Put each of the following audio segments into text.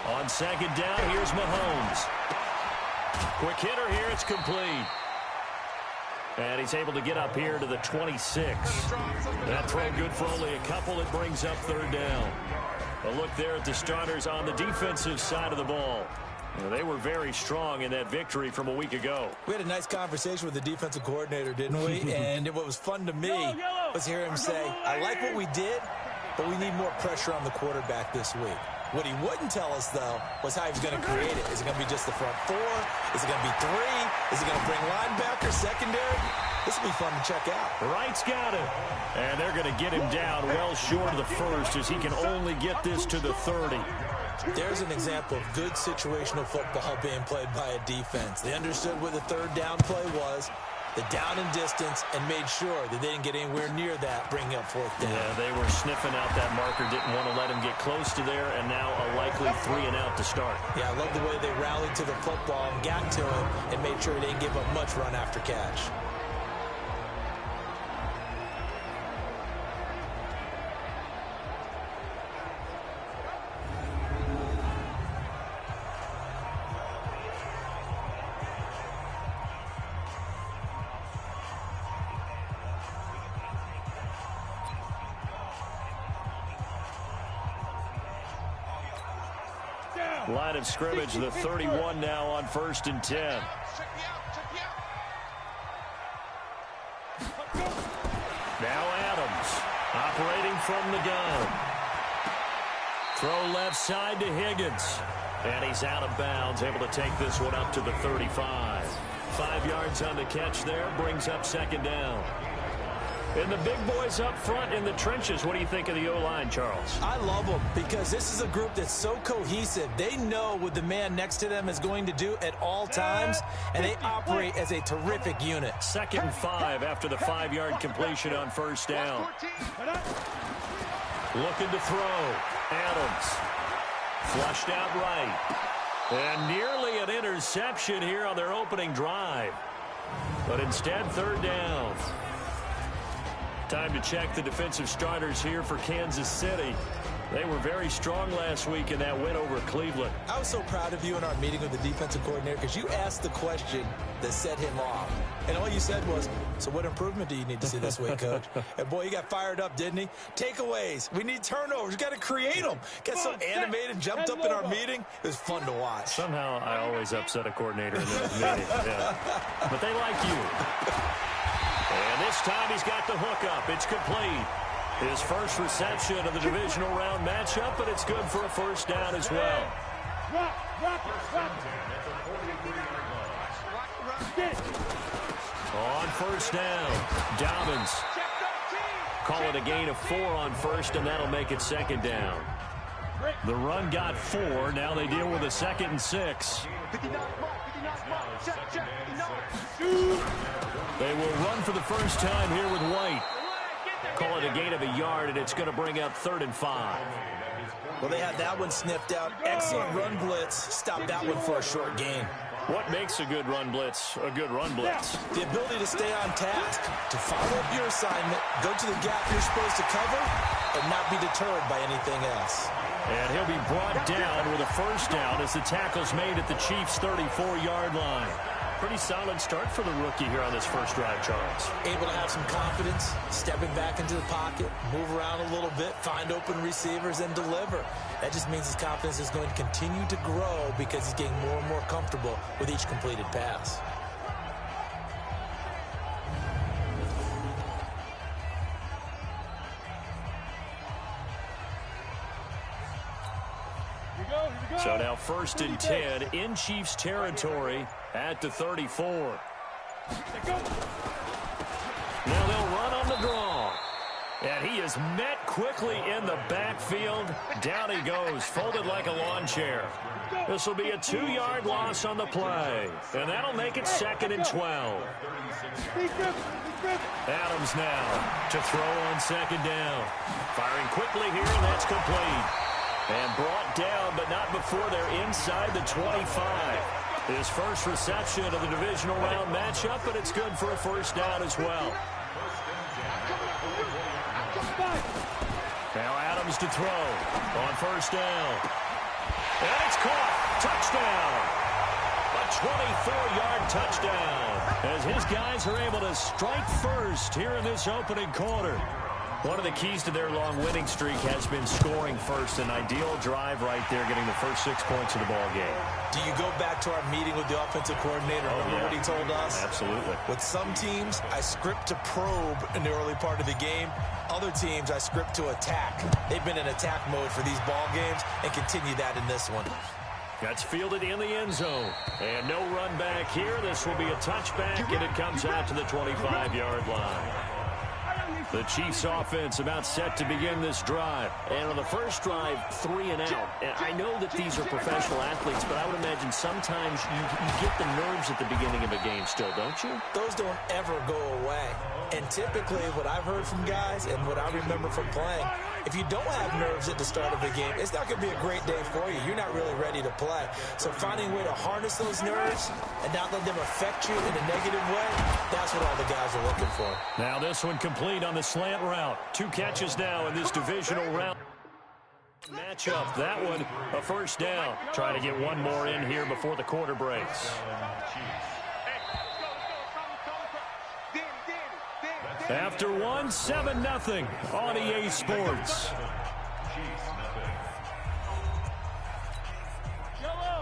On second down, here's Mahomes. Quick hitter here, it's complete. And he's able to get up here to the 26. That throw good for only a couple. It brings up third down. A look there at the starters on the defensive side of the ball. Well, they were very strong in that victory from a week ago. We had a nice conversation with the defensive coordinator, didn't we? And what was fun to me was hear him say, I like what we did, but we need more pressure on the quarterback this week. What he wouldn't tell us, though, was how he was going to create it. Is it going to be just the front four? Is it going to be three? Is it going to bring linebacker, secondary? This will be fun to check out. Wright's got it. And they're going to get him down well short of the first as he can only get this to the 30. There's an example of good situational football being played by a defense. They understood what the third down play was, the down and distance, and made sure that they didn't get anywhere near that, bringing up fourth down. Yeah, they were sniffing out that marker, didn't want to let him get close to there, and now a likely 3 and out to start. Yeah, I love the way they rallied to the football and got to him and made sure they didn't give up much run after catch. Line of scrimmage, the 31 now on 1st and 10. Now Adams, operating from the gun. Throw left side to Higgins. And he's out of bounds, able to take this one up to the 35. 5 yards on the catch there, brings up second down. And the big boys up front in the trenches. What do you think of the O-line, Charles? I love them because this is a group that's so cohesive. They know what the man next to them is going to do at all times, and they operate as a terrific unit. 2nd and 5 after the 5-yard completion on 1st down. Looking to throw. Adams. Flushed out right. And nearly an interception here on their opening drive. But instead, 3rd down. Time to check the defensive starters here for Kansas City. They were very strong last week in that win over Cleveland. I was so proud of you in our meeting with the defensive coordinator because you asked the question that set him off. And all you said was, so what improvement do you need to see this week, Coach? And, boy, he got fired up, didn't he? Takeaways. We need turnovers. We've got to create them. Got so animated, jumped up in our meeting. It was fun to watch. Somehow I always upset a coordinator in those meetings. Yeah. But they like you. And this time he's got the hook up. It's complete. His first reception of the divisional round matchup, but it's good for a 1st down as well. On 1st down, Dobbins. Call it a gain of 4 on 1st, and that'll make it 2nd down. The run got 4. Now they deal with a 2nd and 6. They will run for the first time here with White. Call it a gain of a yard, and it's going to bring up 3rd and 5. Well, they had that one sniffed out. Excellent run blitz. Stop that one for a short gain. What makes a good run blitz a good run blitz? The ability to stay on task, to follow up your assignment, go to the gap you're supposed to cover, and not be deterred by anything else. And he'll be brought down with a 1st down as the tackle's made at the Chiefs' 34-yard line. Pretty solid start for the rookie here on this first drive, Charles. Able to have some confidence, stepping back into the pocket, move around a little bit, find open receivers, and deliver. That just means his confidence is going to continue to grow because he's getting more and more comfortable with each completed pass. So now 1st and 10 in Chiefs territory at the 34. Now they'll run on the draw. And he is met quickly in the backfield. Down he goes, folded like a lawn chair. This will be a 2-yard loss on the play. And that'll make it 2nd and 12. Adams now to throw on 2nd down. Firing quickly here, and that's complete. And brought down, but not before they're inside the 25. His first reception of the divisional round matchup, but it's good for a 1st down as well. Now Adams to throw on first down. And it's caught. Touchdown. A 24-yard touchdown as his guys are able to strike first here in this opening quarter. One of the keys to their long winning streak has been scoring first. An ideal drive right there, getting the first 6 points of the ball game. Do you go back to our meeting with the offensive coordinator? Remember what he told us? Absolutely. With some teams, I script to probe in the early part of the game. Other teams, I script to attack. They've been in attack mode for these ball games and continue that in this one. That's fielded in the end zone. And no run back here. This will be a touchback, and it comes out to the 25-yard line. The Chiefs offense about set to begin this drive. And on the first drive, 3 and out. And I know that these are professional athletes, but I would imagine sometimes you get the nerves at the beginning of a game still, don't you? Those don't ever go away. And typically what I've heard from guys and what I remember from playing, if you don't have nerves at the start of a game, it's not going to be a great day for you. You're not really ready to play. So finding a way to harness those nerves and not let them affect you in a negative way, that's what all the guys are looking for. Now this one complete on the slant route. 2 catches now in this divisional round matchup. That one a first down. Trying to get one more in here before the quarter breaks. After one, 7-0 on EA Sports.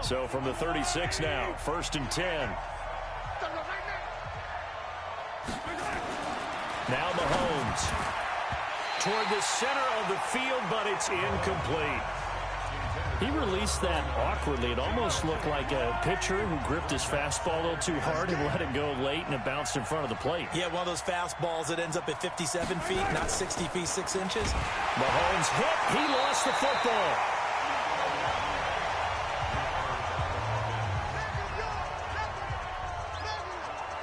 So from the 36 now, 1st and 10. Now Mahomes toward the center of the field, but it's incomplete. He released that awkwardly. It almost looked like a pitcher who gripped his fastball a little too hard and let it go late, and it bounced in front of the plate. Yeah, one of those fastballs that ends up at 57 feet, not 60 feet, 6 inches. Mahomes hit. He lost the football.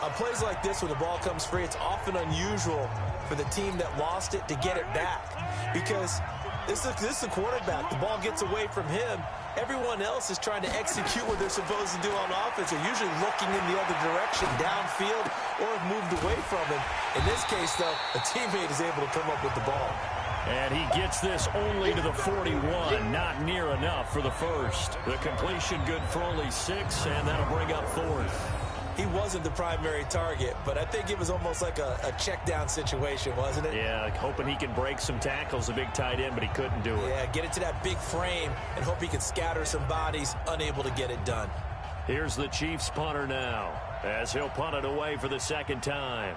On plays like this, when the ball comes free, it's often unusual for the team that lost it to get it back. Because this is the quarterback. The ball gets away from him. Everyone else is trying to execute what they're supposed to do on offense. They're usually looking in the other direction, downfield, or have moved away from him. In this case, though, a teammate is able to come up with the ball. And he gets this only to the 41. Not near enough for the first. The completion good for only 6, and that'll bring up 4th. He wasn't the primary target, but I think it was almost like a check-down situation, wasn't it? Yeah, hoping he can break some tackles, a big tight end, but he couldn't do it. Yeah, get it to that big frame and hope he can scatter some bodies, unable to get it done. Here's the Chiefs punter now, as he'll punt it away for the 2nd time.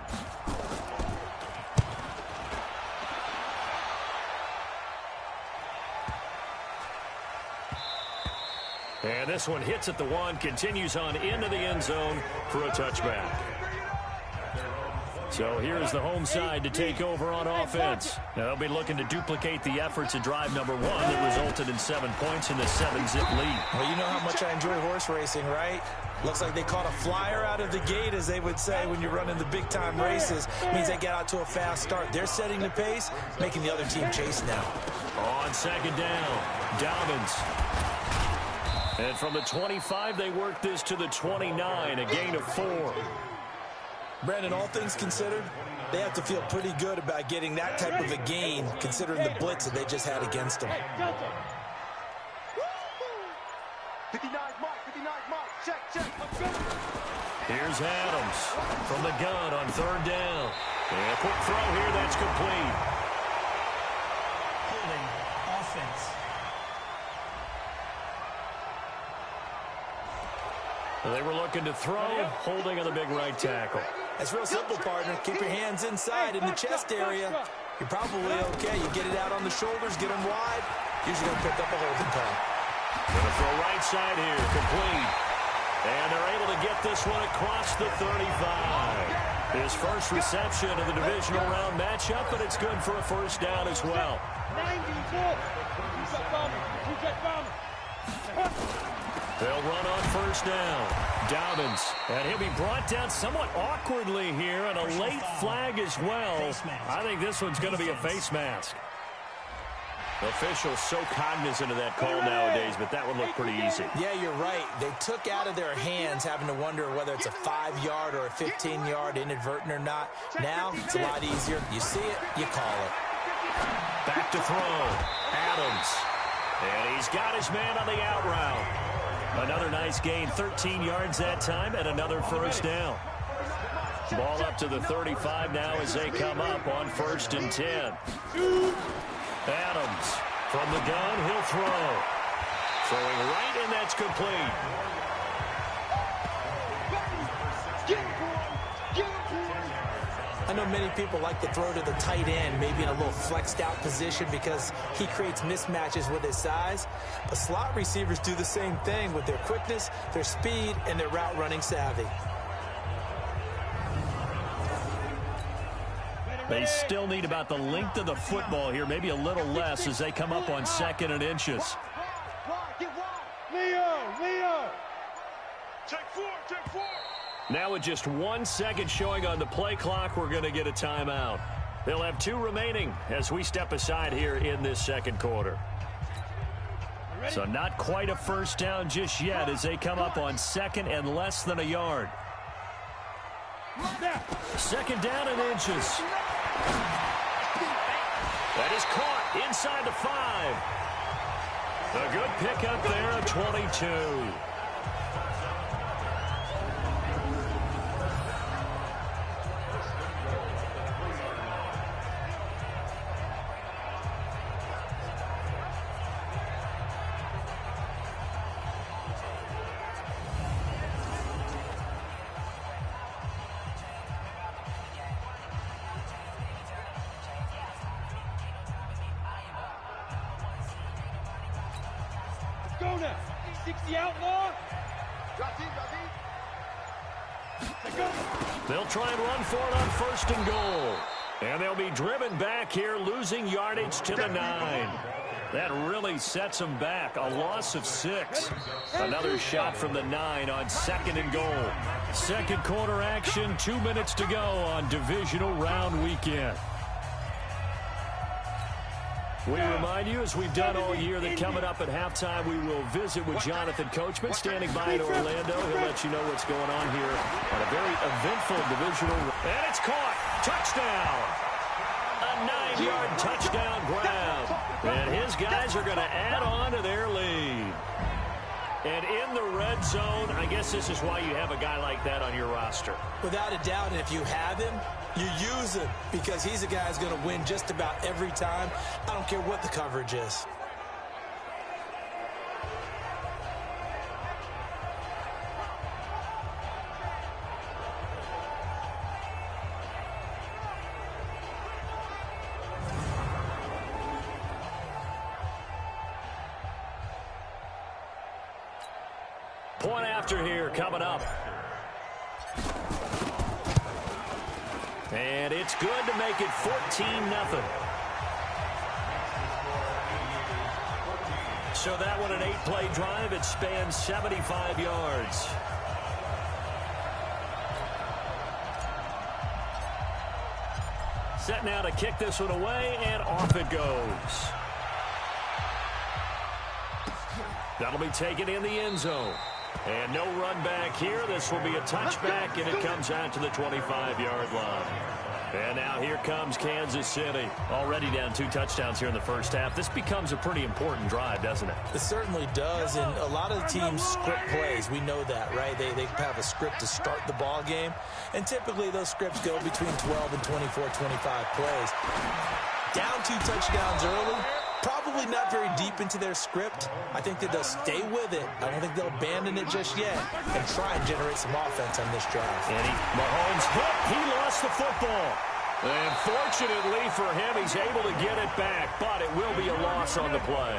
And this one hits at the 1, continues on into the end zone for a touchback. So here's the home side to take over on offense. Now they'll be looking to duplicate the efforts of drive number 1 that resulted in 7 points in the 7-zip lead. Well, you know how much I enjoy horse racing, right? Looks like they caught a flyer out of the gate, as they would say when you're running the big-time races. It means they get out to a fast start. They're setting the pace, making the other team chase now. On 2nd down, Dobbins. And from the 25, they work this to the 29, a gain of 4. Brandon, all things considered, they have to feel pretty good about getting that type of a gain, considering the blitz that they just had against them. 59 mark, check. Here's Adams from the gun on 3rd down. And a quick throw here, that's complete. Holding offense. They were looking to throw, holding on the big right tackle. That's real simple, partner. Keep your hands inside in the chest area. You're probably okay. You get it out on the shoulders, get them wide. Usually going to pick up a holding call. Going to throw right side here, complete. And they're able to get this one across the 35. His first reception of the divisional round matchup, but it's good for a first down as well. They'll run on 1st down. Dobbins, and he'll be brought down somewhat awkwardly here, and a late flag as well. I think this one's going to be a face mask. Officials so cognizant of that call nowadays, but that would look pretty easy. Yeah, you're right. They took out of their hands having to wonder whether it's a 5-yard or a 15-yard inadvertent or not. Now, it's a lot easier. You see it, you call it. back to throw. Adams. And he's got his man on the out route. Another nice gain, 13 yards that time, and another first down. Ball up to the 35 now as they come up on 1st and 10. Adams from the gun, he'll throw. Throwing right, and that's complete. I know many people like to throw to the tight end, maybe in a little flexed out position because he creates mismatches with his size. But slot receivers do the same thing with their quickness, their speed, and their route running savvy. They still need about the length of the football here, maybe a little less as they come up on 2nd and inches. Leo! Take four! Now with just 1 second showing on the play clock, we're going to get a timeout. They'll have 2 remaining as we step aside here in this 2nd quarter. So not quite a first down just yet as they come up on 2nd and less than a yard. 2nd down and inches. That is caught inside the 5. A good pickup there of 22. Go now. 60 outlaw. They'll try and run for it on 1st and goal. And they'll be driven back here, losing yardage to the 9. That really sets them back. A loss of 6. Another shot from the 9 on 2nd and goal. 2nd quarter action, 2 minutes to go on divisional round weekend. We remind you, as we've done all year, that coming up at halftime, we will visit with Jonathan Coachman, standing by in Orlando. He'll let you know what's going on here on a very eventful divisional. And it's caught. Touchdown. A 9-yard touchdown grab. And his guys are going to add on to their lead. And in the red zone, I guess this is why you have a guy like that on your roster. Without a doubt, and if you have him, you use him because he's a guy who's going to win just about every time. I don't care what the coverage is. Point after here coming up. And it's good to make it 14-0. So that one, an 8-play drive. It spans 75 yards. Set now to kick this one away, and off it goes. That'll be taken in the end zone. And no run back here. This will be a touchback, and it comes out to the 25-yard line. And now here comes Kansas City. Already down 2 touchdowns here in the first half. This becomes a pretty important drive, doesn't it? It certainly does, and a lot of the teams script plays. We know that, right? They have a script to start the ball game, and typically those scripts go between 12 and 24, 25 plays. Down 2 touchdowns early. Probably not very deep into their script. I think that they'll stay with it. I don't think they'll abandon it just yet and try and generate some offense on this drive. And Mahomes hit. He lost the football. And fortunately for him, he's able to get it back, but it will be a loss on the play.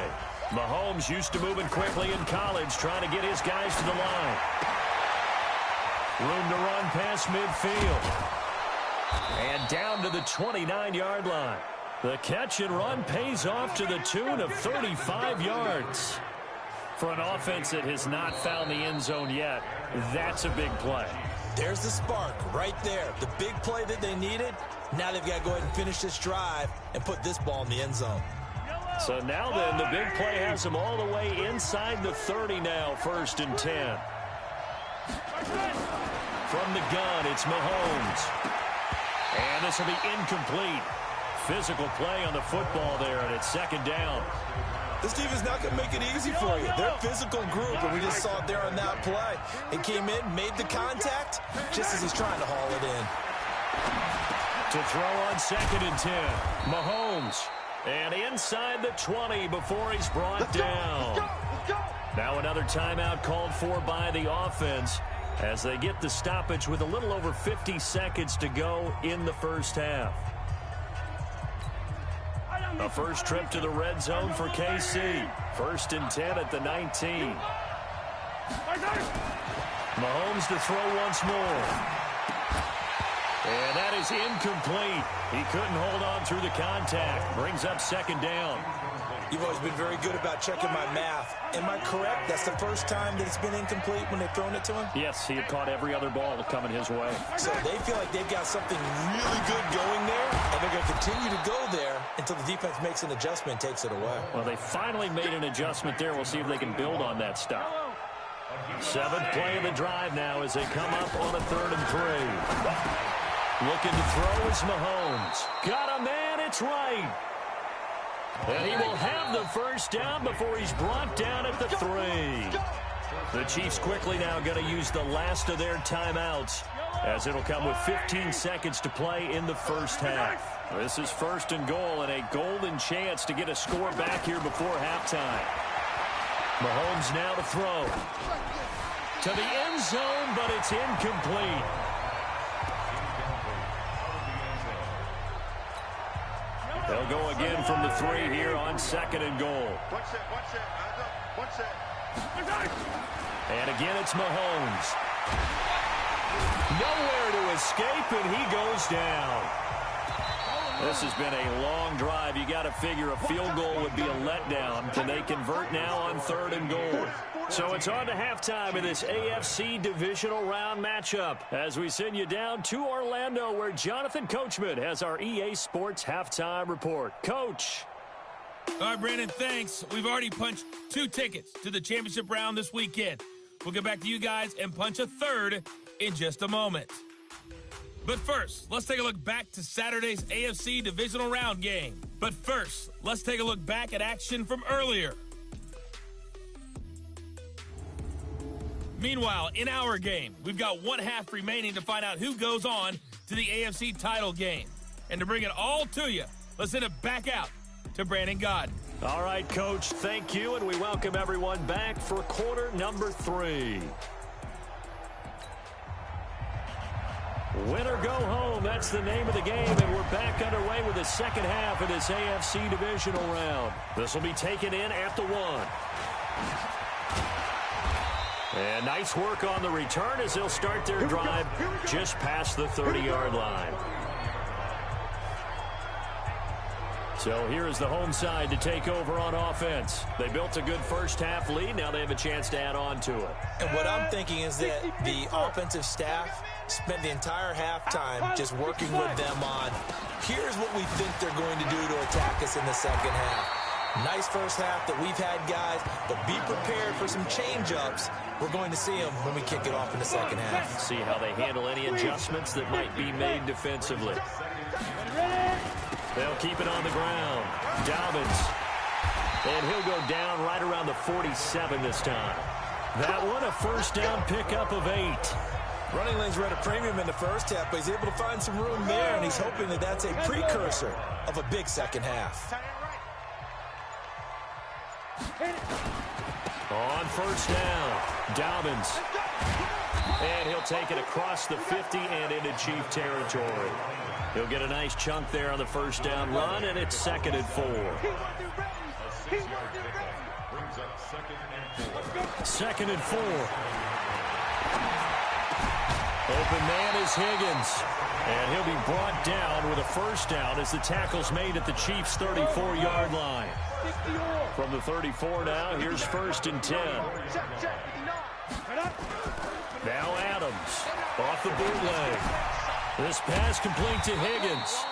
Mahomes used to moving quickly in college, trying to get his guys to the line. Room to run past midfield. And down to the 29-yard line. The catch and run pays off to the tune of 35 yards. For an offense that has not found the end zone yet, that's a big play. There's the spark right there. The big play that they needed. Now they've got to go ahead and finish this drive and put this ball in the end zone. So now then, the big play has them all the way inside the 30 now, 1st and 10. From the gun, it's Mahomes. And this will be incomplete. physical play on the football there, and it's second down. This team is not going to make it easy for you. They're a physical group, and we just saw it there on that play. He came in, made the contact, just as he's trying to haul it in. To throw on 2nd and 10. Mahomes. And inside the 20 before he's brought down. Now another timeout called for by the offense as they get the stoppage with a little over 50 seconds to go in the first half. A first trip to the red zone for KC. 1st and 10 at the 19. Mahomes to throw once more. And that is incomplete. He couldn't hold on through the contact. Brings up 2nd down. You've always been very good about checking my math. Am I correct? That's the first time that it's been incomplete when they've thrown it to him? Yes, he had caught every other ball coming his way. So they feel like they've got something really good going there, and they're going to continue to go there until the defense makes an adjustment and takes it away. Well, they finally made an adjustment there. We'll see if they can build on that stuff. 7th play of the drive now as they come up on a 3rd and 3. Looking to throw is Mahomes. Got a man, it's right. And he will have the first down before he's brought down at the 3. The Chiefs quickly now going to use the last of their timeouts as it'll come with 15 seconds to play in the first half. This is 1st and goal and a golden chance to get a score back here before halftime. Mahomes now to throw. To the end zone, but it's incomplete. They'll go again from the 3 here on 2nd and goal. And again, it's Mahomes. Nowhere to escape, and he goes down. This has been a long drive. You got to figure a field goal would be a letdown. Can they convert now on 3rd and goal? So it's on to halftime in this AFC Divisional Round matchup as we send you down to Orlando where Jonathan Coachman has our EA Sports Halftime Report. Coach. All right, Brandon, thanks. We've already punched 2 tickets to the championship round this weekend. We'll get back to you guys and punch a 3rd in just a moment. But first, let's take a look back to Saturday's AFC Divisional Round game. But first, let's take a look back at action from earlier. Meanwhile, in our game, we've got 1 half remaining to find out who goes on to the AFC title game. And to bring it all to you, let's send it back out to Brandon Gaudin. All right, Coach, thank you, and we welcome everyone back for quarter number 3. Win or go home, that's the name of the game, and we're back underway with the second half of this AFC Divisional Round. This will be taken in at the 1. And nice work on the return as they'll start their drive just past the 30-yard line. So here is the home side to take over on offense. They built a good first half lead. Now they have a chance to add on to it. And what I'm thinking is that the offensive staff spent the entire halftime just working with them on, here's what we think they're going to do to attack us in the second half. Nice first half that we've had, guys, but be prepared for some change-ups. We're going to see them when we kick it off in the second half. See how they handle any adjustments that might be made defensively. They'll keep it on the ground. Dobbins. And he'll go down right around the 47 this time. That one, a first down pickup of 8. Running lanes were at a premium in the first half, but he's able to find some room there, and he's hoping that that's a precursor of a big second half. On first down, Dobbins. And he'll take it across the 50 and into Chief territory. He'll get a nice chunk there on the first down run, and it's 2nd and 4. 2nd and 4. Open man is Higgins. And he'll be brought down with a first down as the tackle's made at the Chiefs' 34-yard line. From the 34 now, here's 1st and 10. Now Adams off the bootleg. This pass complete to Higgins.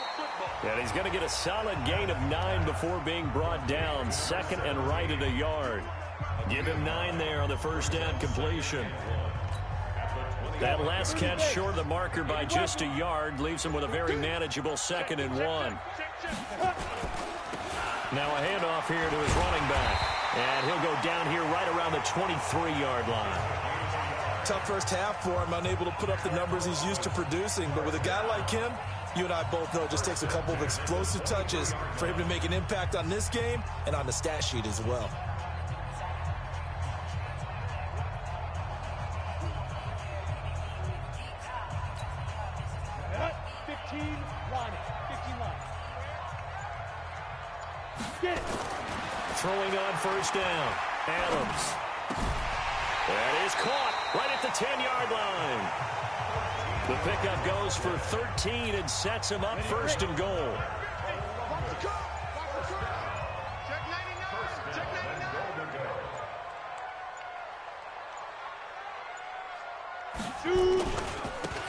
And he's going to get a solid gain of 9 before being brought down. 2nd and right at a yard. Give him 9 there on the first down completion. That last catch short of the marker by just a yard leaves him with a very manageable 2nd and 1. Now a handoff here to his running back. And he'll go down here right around the 23-yard line. Tough first half for him, unable to put up the numbers he's used to producing. But with a guy like him, you and I both know it just takes a couple of explosive touches for him to make an impact on this game and on the stat sheet as well. Throwing on first down. Adams. That is caught right at the 10-yard line. The pickup goes for 13 and sets him up 1st and goal.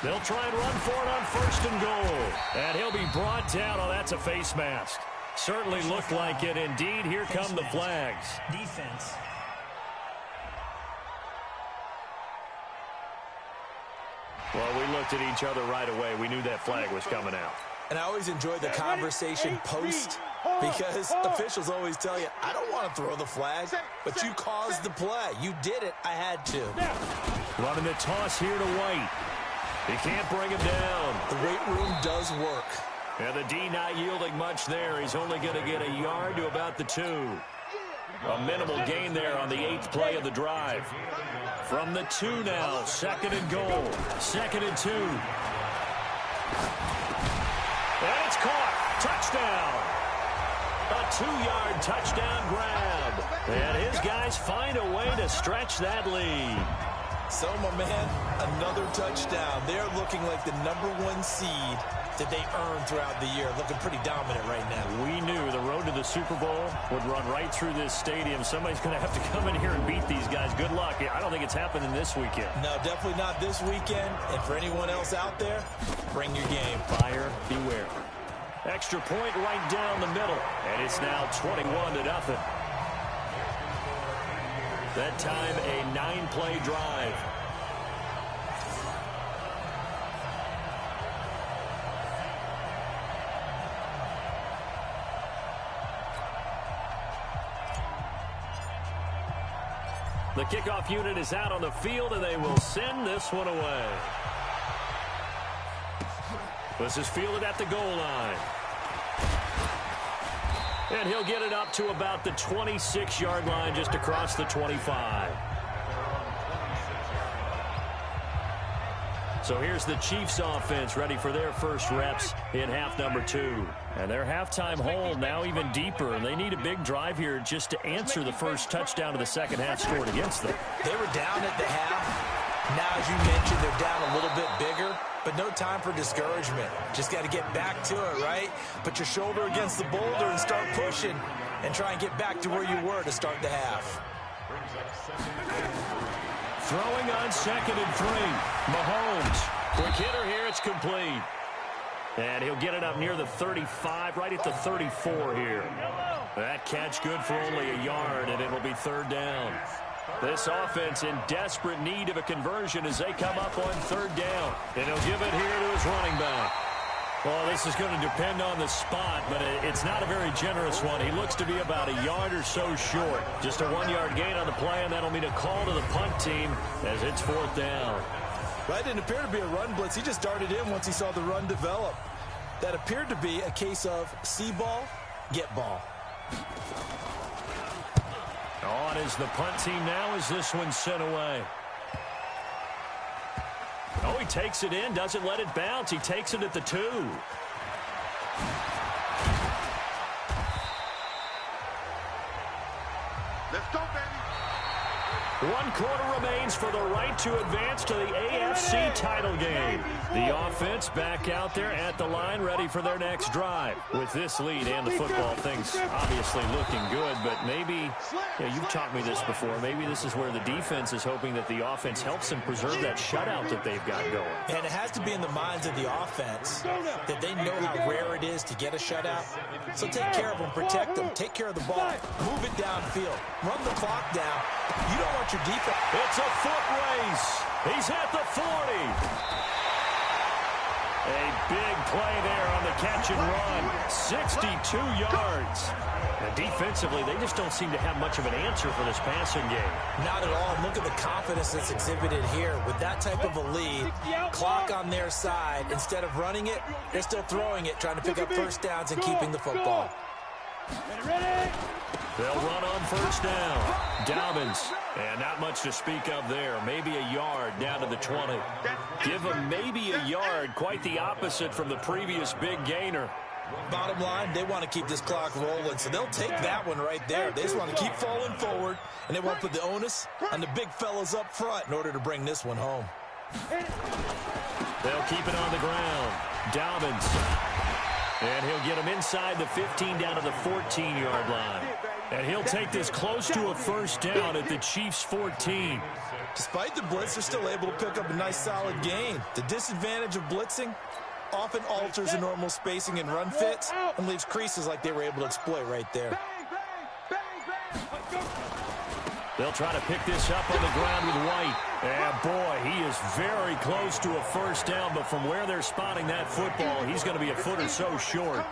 They'll try and run for it on 1st and goal. And he'll be brought down. Oh, that's a face mask. Certainly looked like it. Indeed, here come the flags. Defense. Well, we looked at each other right away. We knew that flag was coming out. And I always enjoy the conversation post because officials always tell you, I don't want to throw the flag, but you caused the play. You did it. I had to. Running the toss here to White. He can't bring him down. The weight room does work. And the D not yielding much there. He's only going to get a yard to about the 2. A minimal gain there on the 8th play of the drive. From the 2 now, 2nd and goal. 2nd and 2. And it's caught. Touchdown. A 2-yard touchdown grab. And his guys find a way to stretch that lead. So, my man, another touchdown. They're looking like the #1 seed that they earned throughout the year. Looking pretty dominant right now. We knew the road to the Super Bowl would run right through this stadium. Somebody's going to have to come in here and beat these guys. Good luck. I don't think it's happening this weekend. No, definitely not this weekend. And for anyone else out there, bring your game. Buyer beware. Extra point right down the middle. And it's now 21-0. That time, a 9-play drive. The kickoff unit is out on the field, and they will send this one away. This is fielded at the goal line. And he'll get it up to about the 26-yard line, just across the 25. So here's the Chiefs offense ready for their first reps in half number 2. And their halftime hole now even deeper, and they need a big drive here just to answer the first touchdown of the second half scored against them. They were down at the half. Now, as you mentioned, they're down a little bit bigger, but no time for discouragement. Just got to get back to it, right? Put your shoulder against the boulder and start pushing and try and get back to where you were to start the half. Throwing on 2nd and 3. Mahomes. Quick hitter here. It's complete. And he'll get it up near the 35, right at the 34 here. That catch good for only a yard, and it'll be 3rd down. This offense in desperate need of a conversion as they come up on 3rd down. And he'll give it here to his running back. Well, this is going to depend on the spot, but it's not a very generous one. He looks to be about a yard or so short. Just a 1-yard gain on the play, and that'll mean a call to the punt team as it's 4th down. Right, didn't appear to be a run blitz. He just darted in once he saw the run develop. That appeared to be a case of see ball, get ball. On is the punt team now as this one's sent away. Oh, he takes it in, doesn't let it bounce. He takes it at the 2. Let's go, baby. 1 quarter remains for the right to advance to the AFC title game. The offense back out there at the line, ready for their next drive. With this lead and the football, things obviously looking good, but maybe, you've taught me this before, maybe this is where the defense is hoping that the offense helps them preserve that shutout that they've got going. And it has to be in the minds of the offense that they know how rare it is to get a shutout. So take care of them, protect them, take care of the ball, move it downfield, run the clock down. You don't want your defense. It's a foot race, He's at the 40. A big play there on the catch and run. 62 yards. And defensively, they just don't seem to have much of an answer for this passing game. Not at all. And look at the confidence that's exhibited here. With that type of a lead, clock on their side, instead of running it, they're still throwing it, trying to pick up first downs and keeping the football. They'll run on first down. Dobbins. And not much to speak of there. Maybe a yard down to the 20. Give them maybe a yard. Quite the opposite from the previous big gainer. Bottom line, they want to keep this clock rolling, so they'll take that one right there. They just want to keep falling forward, and they won't put the onus on the big fellas up front in order to bring this one home. They'll keep it on the ground. Dobbins. And he'll get him inside the 15 down to the 14-yard line. And he'll take this close to a first down at the Chiefs' 14. Despite the blitz, they're still able to pick up a nice solid gain. The disadvantage of blitzing often alters the normal spacing and run fits and leaves creases like they were able to exploit right there. They'll try to pick this up on the ground with White. And boy, he is very close to a first down, but from where they're spotting that football, he's going to be a foot or so short.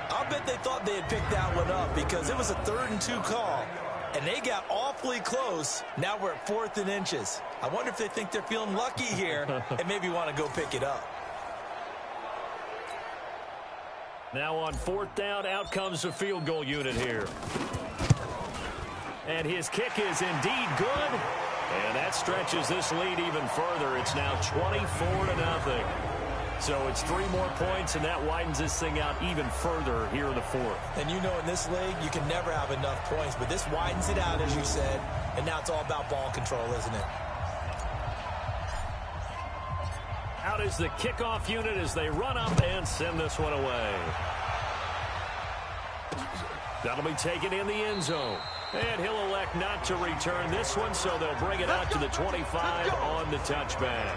I'll bet they thought they had picked that one up because it was a 3rd and 2 call, and they got awfully close. Now we're at 4th and inches. I wonder if they think they're feeling lucky here and maybe want to go pick it up. Now on 4th down, out comes the field goal unit here. And his kick is indeed good. And that stretches this lead even further. It's now 24-0. So it's 3 more points, and that widens this thing out even further here in the 4th. And you know in this league, you can never have enough points. But this widens it out, as you said. And now it's all about ball control, isn't it? Out is the kickoff unit as they run up and send this one away. That'll be taken in the end zone. And he'll elect not to return this one, so they'll bring it out to the 25 on the touchback.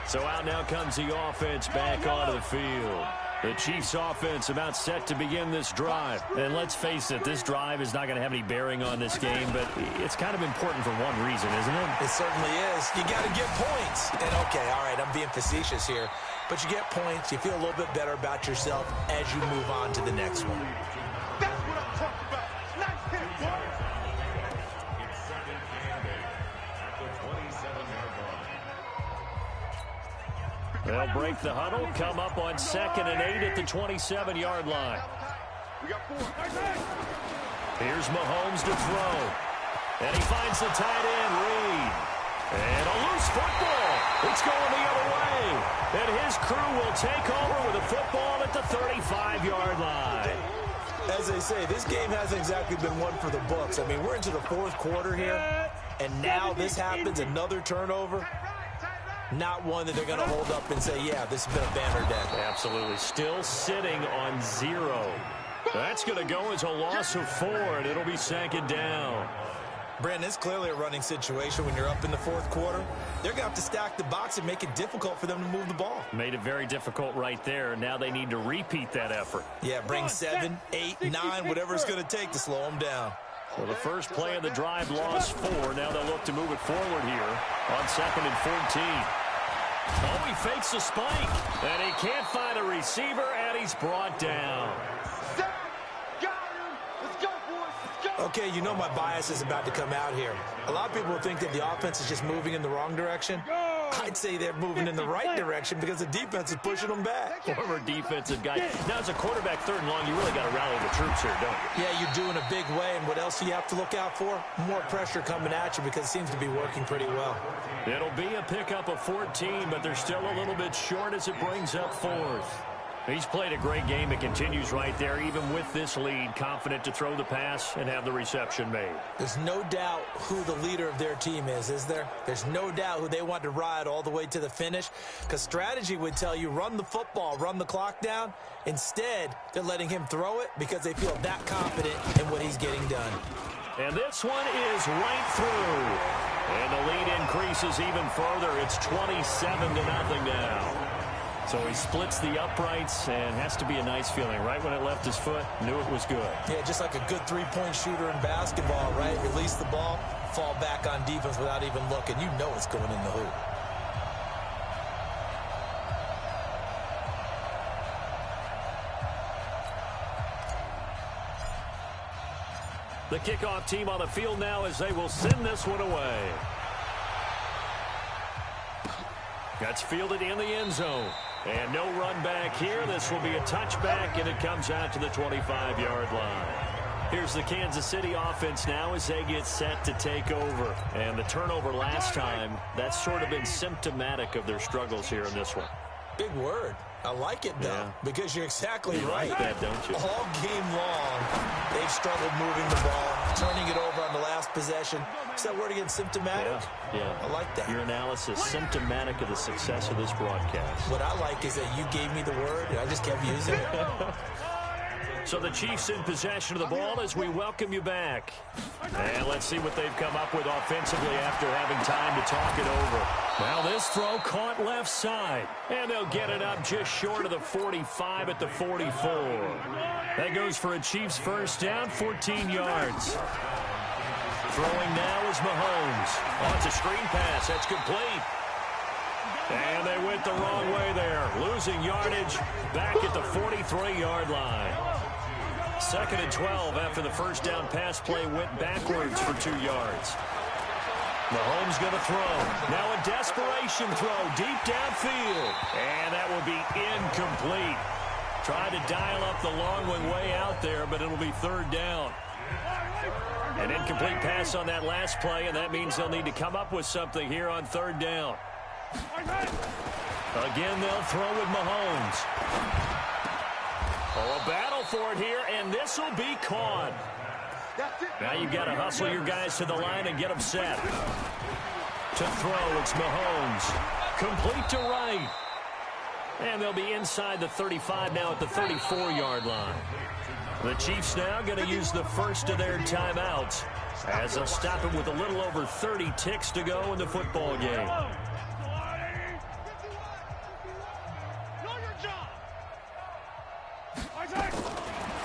So out now comes the offense back onto the field. The Chiefs offense about set to begin this drive. And let's face it, this drive is not going to have any bearing on this game, but it's kind of important for one reason, isn't it? It certainly is. You got to get points. And okay, all right, I'm being facetious here, but you get points, you feel a little bit better about yourself as you move on to the next one. That's what I'm talking about. Nice hit, boy. They'll break the huddle, come up on 2nd and 8 at the 27-yard line. We got 4. Here's Mahomes to throw. And he finds the tight end, Reed. And a loose football. It's going the other way. And his crew will take over with a football at the 35-yard line. As they say, this game hasn't exactly been one for the books. I mean, we're into the 4th quarter here, and now this happens, another turnover. Not one that they're going to hold up and say, yeah, this has been a banner day. Absolutely. Still sitting on 0. That's going to go as a loss of 4, and it'll be 2nd down. Brandon, it's clearly a running situation when you're up in the 4th quarter. They're going to have to stack the box and make it difficult for them to move the ball. Made it very difficult right there. Now they need to repeat that effort. Yeah, bring 7, 8, 9, whatever it's going to take to slow them down. Well, the first play of the drive lost 4. Now they'll look to move it forward here on 2nd and 14. Oh, he fakes a spike, and he can't find a receiver, and he's brought down. Okay, you know my bias is about to come out here. A lot of people think that the offense is just moving in the wrong direction. I'd say they're moving in the right direction because the defense is pushing them back. Former defensive guy. Now, as a quarterback 3rd and long, you really got to rally the troops here, don't you? Yeah, you're doing a big way, and what else do you have to look out for? More pressure coming at you because it seems to be working pretty well. It'll be a pickup of 14, but they're still a little bit short as it brings up 4th. He's played a great game. It continues right there, even with this lead, confident to throw the pass and have the reception made. There's no doubt who the leader of their team is there? There's no doubt who they want to ride all the way to the finish, because strategy would tell you run the football, run the clock down. Instead, they're letting him throw it because they feel that confident in what he's getting done. And this one is right through. And the lead increases even further. It's 27-0 now. So he splits the uprights, and has to be a nice feeling. Right when it left his foot, knew it was good. Yeah, just like a good three-point shooter in basketball, right? Release the ball, fall back on defense without even looking. You know it's going in the hoop. The kickoff team on the field now as they will send this one away. That's fielded in the end zone. And no run back here. This will be a touchback, and it comes out to the 25-yard line. Here's the Kansas City offense now as they get set to take over. And the turnover last time, that's sort of been symptomatic of their struggles here in this one. Big word. I like it, though, because you're exactly right. Like that, don't you? All game long, they've struggled moving the ball, turning it over on the last possession. Is that word again, symptomatic? Yeah. I like that. Your analysis, symptomatic of the success of this broadcast. What I like is that you gave me the word, and I just kept using it. So the Chiefs in possession of the ball as we welcome you back. And let's see what they've come up with offensively after having time to talk it over. Now this throw caught left side. And they'll get it up just short of the 45 at the 44. That goes for a Chiefs first down, 14 yards. Throwing now is Mahomes. Oh, it's a screen pass. That's complete. And they went the wrong way there. Losing yardage back at the 43-yard line. 2nd and 12 after the first down pass play went backwards for 2 yards. Mahomes going to throw. Now a desperation throw deep downfield. And that will be incomplete. Tried to dial up the long one way out there, but it'll be 3rd down. An incomplete pass on that last play, and that means they'll need to come up with something here on 3rd down. Again, they'll throw with Mahomes. Oh, a battle for it here, and this will be caught. Now you've got to hustle your guys to the line and get them set. To throw, it's Mahomes. Complete to right. And they'll be inside the 35 now at the 34-yard line. The Chiefs now going to use the first of their timeouts as they'll stop it with a little over 30 ticks to go in the football game.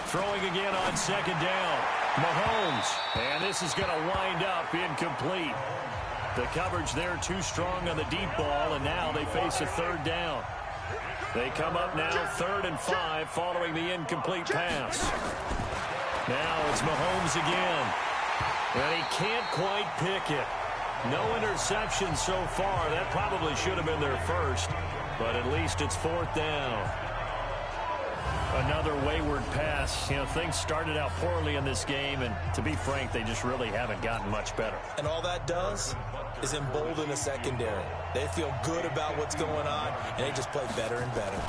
Throwing again on 2nd down. Mahomes. And this is going to wind up incomplete. The coverage there too strong on the deep ball, and now they face a 3rd down. They come up now 3rd and 5 following the incomplete pass. Now it's Mahomes again. And he can't quite pick it. No interception so far. That probably should have been their first, but at least it's 4th down. Another wayward pass. You know, things started out poorly in this game, and to be frank, they just really haven't gotten much better. And all that does is embolden the secondary. They feel good about what's going on, and they just play better and better.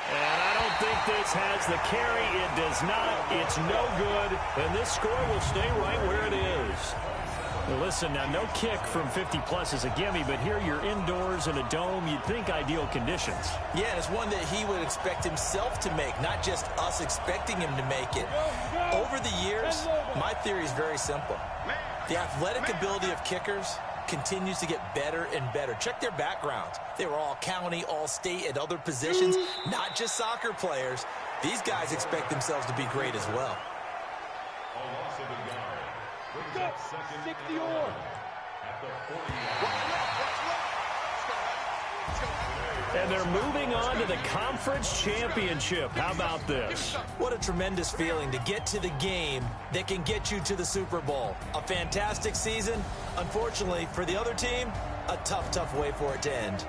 And I don't think this has the carry. It does not. It's no good, and this score will stay right where it is. Well, listen, now no kick from 50-plus is a gimme, but here you're indoors in a dome. You'd think ideal conditions. Yeah, it's one that he would expect himself to make, not just us expecting him to make it. Over the years, my theory is very simple. The athletic ability of kickers continues to get better and better. Check their backgrounds. They were all county, all state, at other positions, not just soccer players. These guys expect themselves to be great as well. And they're moving on to the conference championship. How about this? What a tremendous feeling to get to the game that can get you to the Super Bowl. A fantastic season. Unfortunately, for the other team, a tough, tough way for it to end.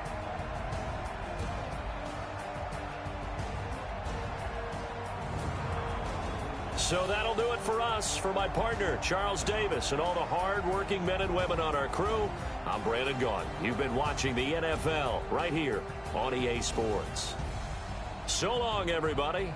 So that'll do it for us. For my partner, Charles Davis, and all the hard-working men and women on our crew, I'm Brandon Gaughan. You've been watching the NFL right here on EA Sports. So long, everybody.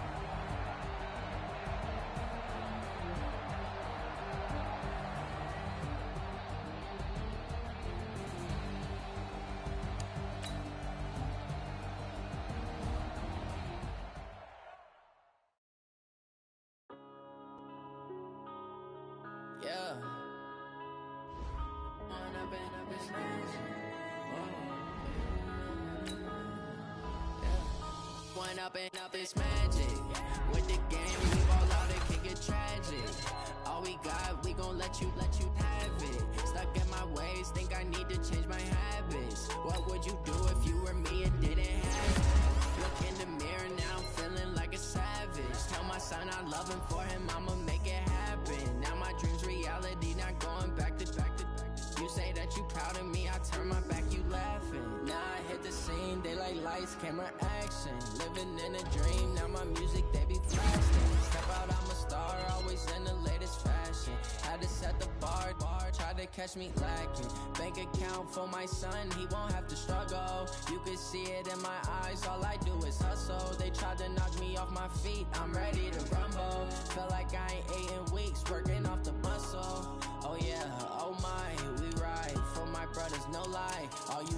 Up is magic. With the game, we all out, it can get tragic. All we got, we gon' let you have it. Stuck in my ways, think I need to change my habits. What would you do if you were me and didn't have it? Look in the mirror now, I'm feeling like a savage. Tell myself son, I love him for him, I'ma make it happen. Now my dream's reality, not going back to. You say that you proud of me, I turn my back, you laughing. Now I hit the scene, they like lights, camera, action. Living in a dream, now my music, they be flashing. Step out, I'm a star, always in the latest fashion. Had to set the bar, tried to catch me lacking. Bank account for my son, he won't have to struggle. You can see it in my eyes, all I do is hustle. They tried to knock me off my feet, I'm ready to rumble. Feel like I ain't ate in weeks, working off the muscle. Oh yeah, oh my, we ride for my brothers, no lie. All you